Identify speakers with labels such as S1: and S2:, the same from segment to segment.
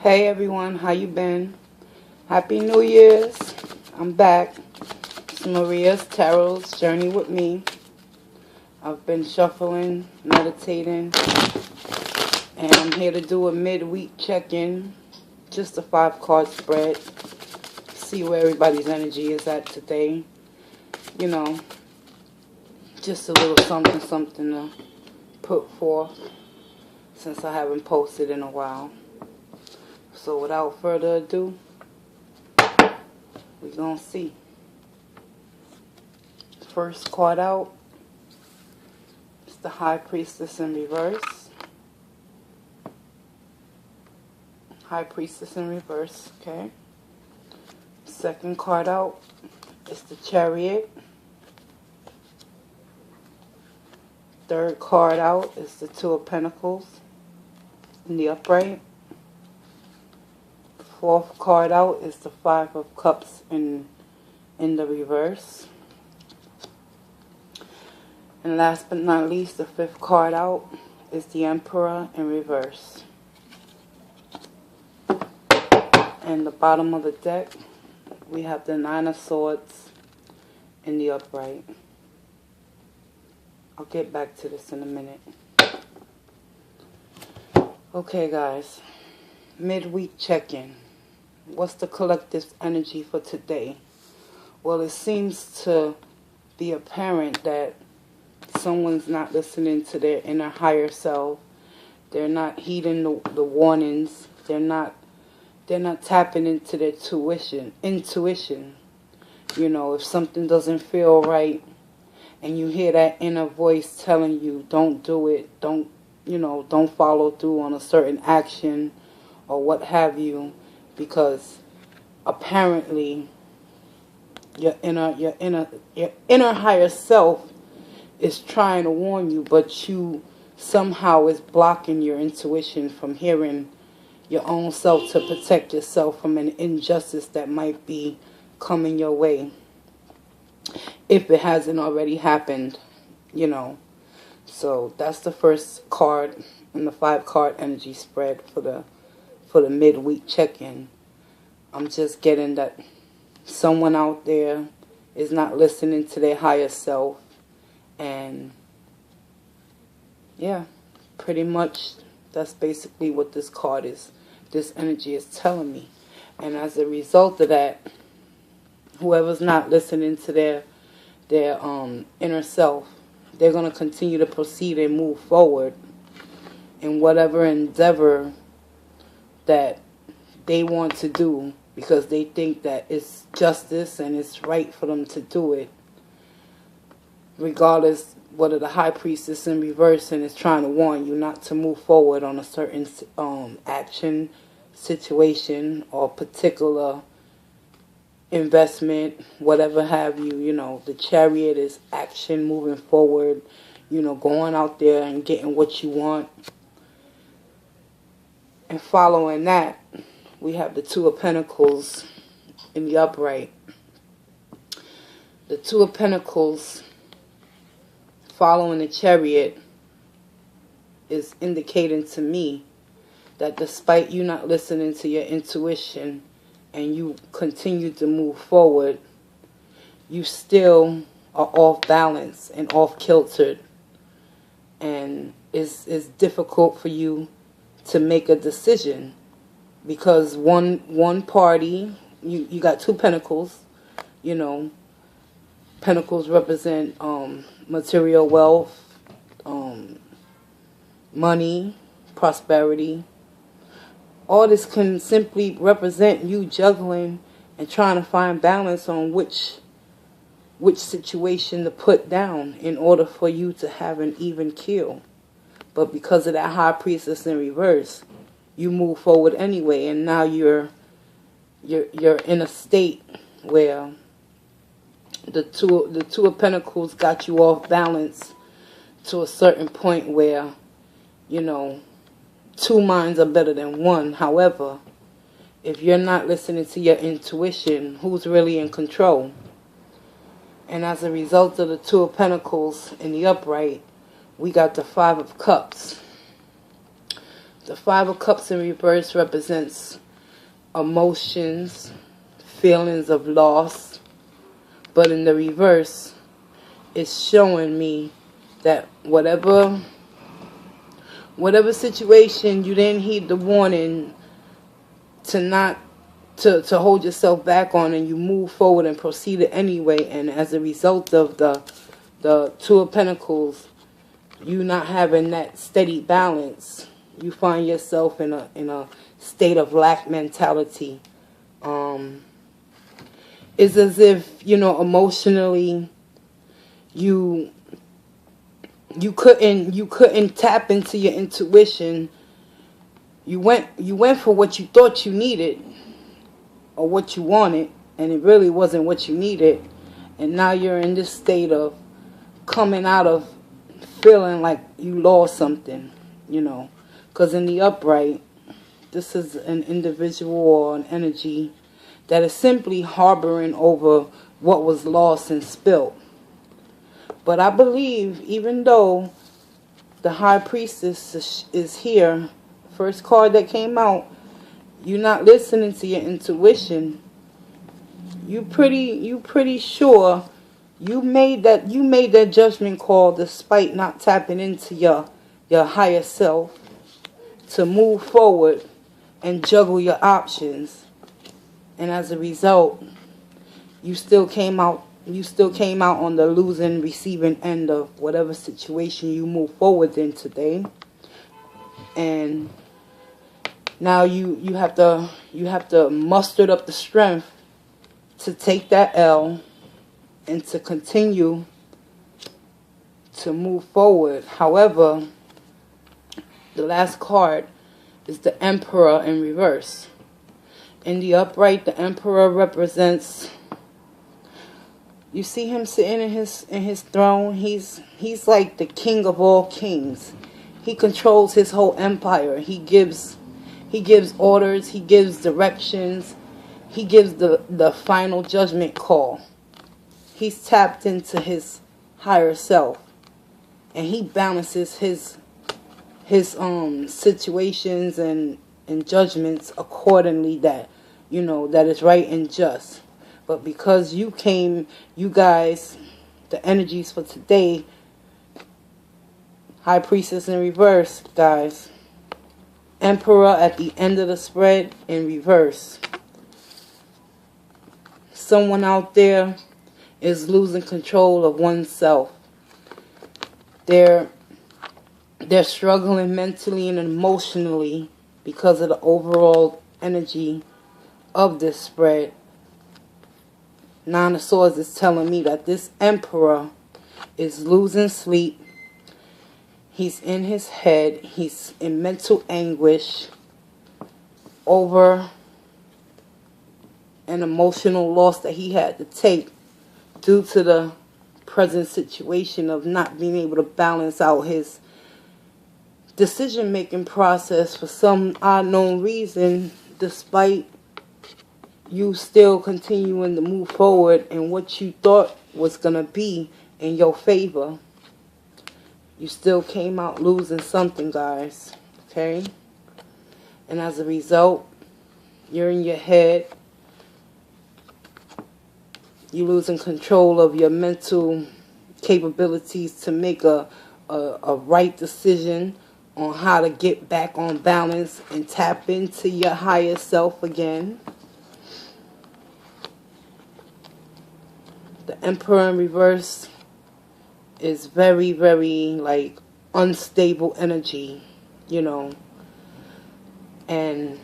S1: Hey everyone, how you been? Happy New Year's. I'm back. It's Maria's Tarot's Journey with me. I've been shuffling, meditating, and I'm here to do a midweek check-in. Just a 5-card spread. See where everybody's energy is at today. You know, just a little something to put forth since I haven't posted in a while. So without further ado, we're going to see. First card out is the High Priestess in reverse. High Priestess in reverse, okay. Second card out is the Chariot. Third card out is the Two of Pentacles in the upright. Fourth card out is the Five of Cups in the reverse. And last but not least, the fifth card out is the Emperor in reverse. And the bottom of the deck, we have the Nine of Swords in the upright. I'll get back to this in a minute. Okay, guys. Midweek check-in. What's the collective energy for today? Well, it seems to be apparent that someone's not listening to their inner higher self. They're not heeding the warnings. They're not tapping into their intuition. You know, if something doesn't feel right and you hear that inner voice telling you don't do it, don't follow through on a certain action or what have you, because apparently your inner higher self is trying to warn you, but you somehow is blocking your intuition from hearing your own self to protect yourself from an injustice that might be coming your way, if it hasn't already happened, you know. So that's the first card in the 5-card energy spread for the midweek check-in. I'm just getting that someone out there is not listening to their higher self. And yeah, pretty much that's basically what this card is. This energy is telling me. And as a result of that, whoever's not listening to their inner self, they're going to continue to proceed and move forward in whatever endeavor that they want to do, because they think that it's justice and it's right for them to do it, regardless whether the High Priestess in reverse and is trying to warn you not to move forward on a certain action, situation, or particular investment, whatever have you. You know, the Chariot is action, moving forward, you know, going out there and getting what you want. And following that, we have the Two of Pentacles in the upright. The Two of Pentacles following the Chariot is indicating to me that despite you not listening to your intuition and you continue to move forward, you still are off balance and off kiltered, and it's difficult for you to make a decision, because one party, you got two pentacles, you know. Pentacles represent material wealth, money, prosperity. All this can simply represent you juggling and trying to find balance on which situation to put down in order for you to have an even keel. But because of that High Priestess in reverse, you move forward anyway, and now you're in a state where the two of Pentacles got you off balance to a certain point where, you know, two minds are better than one. However, if you're not listening to your intuition, who's really in control? And as a result of the Two of Pentacles in the upright, we got the Five of Cups. The Five of Cups in reverse represents emotions, feelings of loss. But in the reverse, it's showing me that whatever situation you didn't heed the warning to hold yourself back on, and you move forward and proceeded anyway, and as a result of the Two of Pentacles, you not having that steady balance, you find yourself in a state of lack mentality. It's as if, emotionally you couldn't tap into your intuition. You went for what you thought you needed or what you wanted, and it really wasn't what you needed. And now you're in this state of coming out of feeling like you lost something, because in the upright, this is an individual or an energy that is simply harboring over what was lost and spilt. But I believe, even though the High Priestess is here, first card that came out, you're not listening to your intuition. You pretty sure you made that judgment call despite not tapping into your higher self to move forward and juggle your options. And as a result, you still came out on the losing, receiving end of whatever situation you move forward in today. And now you have to muster up the strength to take that L and to continue to move forward. However, the last card is the Emperor in reverse. In the upright, the Emperor represents, you see him sitting in his throne. He's like the king of all kings. He controls his whole empire. He gives orders, he gives directions, he gives the final judgment call. He's tapped into his higher self, and he balances his situations and judgments accordingly, that that is right and just. But because you guys, the energies for today, High Priestess in reverse, guys, Emperor at the end of the spread in reverse. Someone out there is losing control of oneself. They're struggling mentally and emotionally because of the overall energy of this spread. Nine of Swords is telling me that this Emperor is losing sleep. He's in his head. He's in mental anguish over an emotional loss that he had to take due to the present situation of not being able to balance out his decision-making process for some unknown reason, despite you still continuing to move forward and what you thought was going to be in your favor. You still came out losing something, guys. Okay? And as a result, you're in your head. You're losing control of your mental capabilities to make a right decision on how to get back on balance and tap into your higher self again. The Emperor in reverse is very, very, unstable energy, and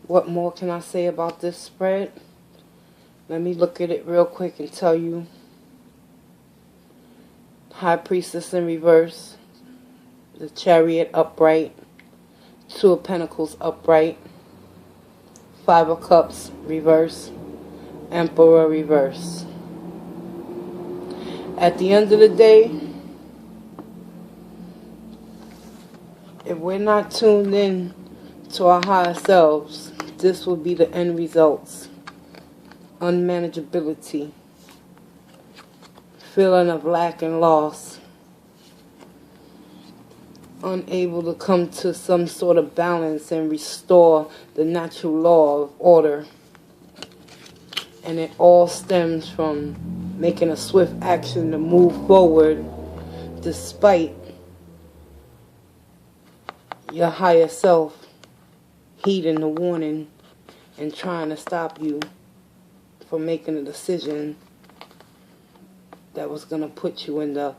S1: what more can I say about this spread? Let me look at it real quick and tell you. High Priestess in reverse, the Chariot upright, Two of Pentacles upright, Five of Cups reverse, Emperor reverse. At the end of the day, if we're not tuned in to our higher selves, this will be the end results. Unmanageability. feeling of lack and loss, unable to come to some sort of balance and restore the natural law of order. And it all stems from making a swift action to move forward despite your higher self heeding the warning and trying to stop you from making a decision that was going to put you in the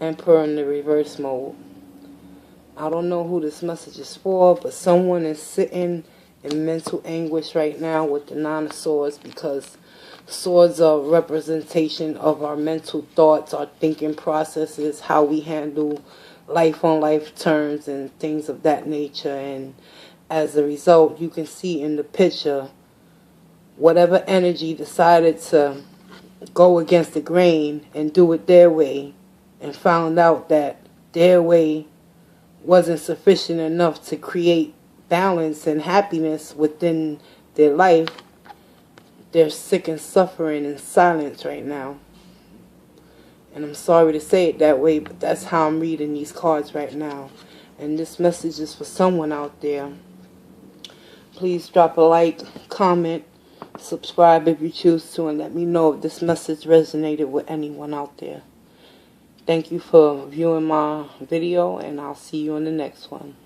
S1: Emperor in the reverse mode. I don't know who this message is for, but someone is sitting in mental anguish right now with the Nine of Swords, because swords are a representation of our mental thoughts, our thinking processes, how we handle life on life terms and things of that nature. And as a result, you can see in the picture whatever energy decided to go against the grain and do it their way, and found out that their way wasn't sufficient enough to create balance and happiness within their life. They're sick and suffering in silence right now. And I'm sorry to say it that way, but that's how I'm reading these cards right now. And this message is for someone out there. Please drop a like, comment, subscribe if you choose to, and let me know if this message resonated with anyone out there. Thank you for viewing my video, and I'll see you in the next one.